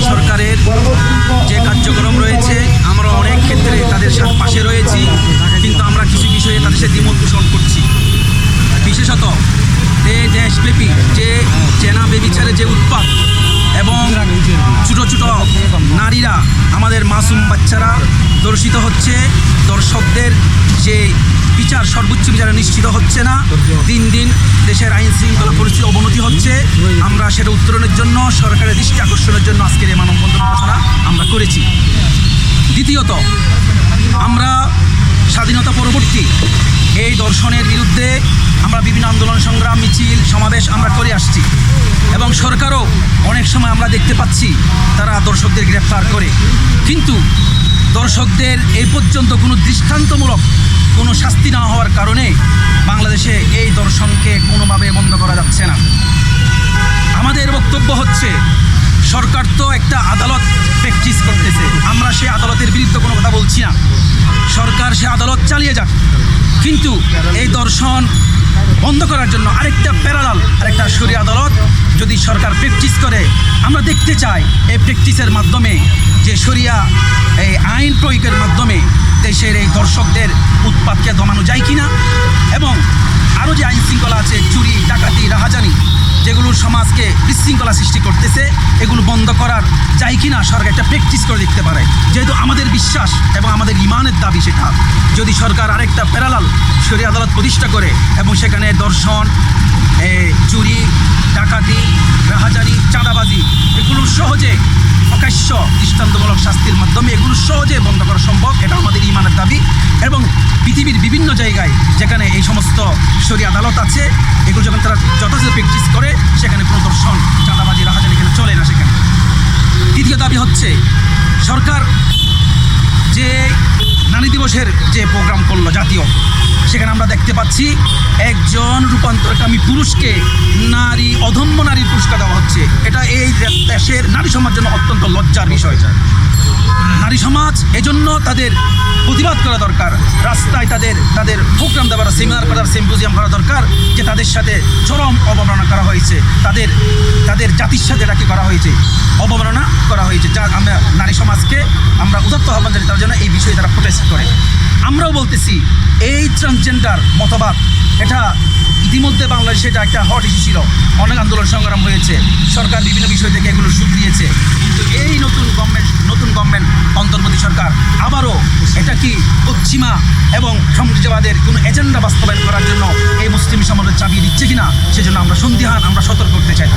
সরকারের যে কার্যক্রম রয়েছে আমরা অনেক ক্ষেত্রে তাদের সাথে পাশে রয়েছি, কিন্তু আমরা কিছু বিষয়ে তাদের সাথে দ্বিমত পোষণ করছি। বিশেষত এই দেশব্যাপী যে চেনা বেবিচারের যে উৎপাত এবং ছোটো ছোটো নারীরা, আমাদের মাসুম বাচ্চারা দর্শিত হচ্ছে, দর্শকদের যে বিচার, সর্বোচ্চ বিচারে নিশ্চিত হচ্ছে না, দিন দিন দেশের আইন শৃঙ্খলা পরিস্থিতি অবনতি হচ্ছে। আমরা সেটা উত্তরণের জন্য, সরকারের দৃষ্টি আকর্ষণের জন্য আজকের এই মানববন্ধন ঘোষণা আমরা করেছি। দ্বিতীয়ত, আমরা স্বাধীনতা পরবর্তী এই দর্শনের বিরুদ্ধে আমরা বিভিন্ন আন্দোলন, সংগ্রাম, মিছিল, সমাবেশ আমরা করে আসছি এবং সরকারও অনেক সময় আমরা দেখতে পাচ্ছি তারা দর্শকদের গ্রেফতার করে, কিন্তু দর্শকদের এই পর্যন্ত কোনো দৃষ্টান্তমূলক কোনো শাস্তি না হওয়ার কারণে বাংলাদেশে এই দর্শনকে কোনোভাবে বন্ধ করা যাচ্ছে না। আমাদের বক্তব্য হচ্ছে, সরকার তো একটা আদালত প্র্যাকটিস করতেছে, আমরা সেই আদালতের বিরুদ্ধে কোনো কথা বলছি না, সরকার সে আদালত চালিয়ে যাক, কিন্তু এই দর্শন বন্ধ করার জন্য আরেকটা প্যারালাল, আরেকটা শরিয়া আদালত যদি সরকার প্র্যাকটিস করে, আমরা দেখতে চাই এই প্র্যাকটিসের মাধ্যমে যে শরিয়া এই আইন প্রয়োগের মাধ্যমে দেশের এই দর্শকদের উৎপাতকে দমানো যায় কিনা, এবং আরও যে আইন শৃঙ্খলা আছে, চুরি, ডাকাতি, রাহাজানি, যেগুলোর সমাজকে বিশৃঙ্খলা সৃষ্টি করতেছে, এগুলো বন্ধ করার যায় কিনা সরকার একটা প্র্যাকটিস করে দেখতে পারে। যেহেতু আমাদের বিশ্বাস এবং আমাদের ইমানের দাবি, সেটা যদি সরকার আরেকটা প্যারালাল শরিয়া আদালত প্রতিষ্ঠা করে এবং সেখানে দর্শন, চুরি, ডাকাতি, রাহাজানি, চাঁদাবাজি, এগুলো সহজে প্রকাশ্য দৃষ্টান্তমূলক শাস্তির মাধ্যমে এগুলো সহজে বন্ধ করা সম্ভব, এটা আমাদের ইমানের দাবি। এবং পৃথিবীর বিভিন্ন জায়গায় যেখানে এই সমস্ত শরিয়া আদালত আছে, এগুলো যখন তারা যথাযথ প্র্যাকটিস করে, সেখানে কোনো দর্শন, চাঁদাবাজি, রাহাজানি এখানে চলে না সেখানে। দ্বিতীয় দাবি হচ্ছে, সরকার যে নারী দিবসের যে প্রোগ্রাম করলো জাতীয়, সেখানে আমরা দেখতে পাচ্ছি একজন রূপান্তরকামী পুরুষকে নারী, অধম্য নারীর পুরস্কার দেওয়া হচ্ছে। এটা এই দেশের নারী সমাজের জন্য অত্যন্ত লজ্জার বিষয়। নারী সমাজ এজন্য তাদের প্রতিবাদ করা দরকার, রাস্তায় তাদের প্রোগ্রাম দেওয়ার, সেমিনার করার, সিম্পোজিয়াম করা দরকার, যে তাদের সাথে চরম অবমাননা করা হয়েছে, তাদের জাতির সাথে এটাকে করা হয়েছে, অবমাননা করা হয়েছে, যা আমরা নারী সমাজকে আমরা উদাত্ত আহ্বান জানাই তার জন্য এই বিষয়ে তারা প্রোটেস্ট করে। আমরাও বলতেছি, এই ট্রান্সজেন্ডার মতবাদ এটা ইতিমধ্যে বাংলাদেশে এটা একটা হট ইস্যু ছিল, অনেক আন্দোলন সংগ্রাম হয়েছে, সরকার বিভিন্ন বিষয় থেকে এগুলো সুখ দিয়েছে, কিন্তু এই নতুন গভর্নমেন্ট অন্তর্বর্তী সরকার আবারও এটা কি পশ্চিমা এবং সাম্রাজ্যবাদের কোনো এজেন্ডা বাস্তবায়ন করার জন্য এই মুসলিম সমাজের চাপিয়ে দিচ্ছে কিনা, সেজন্য আমরা সন্দিহান, আমরা সতর্ক করতে চাই।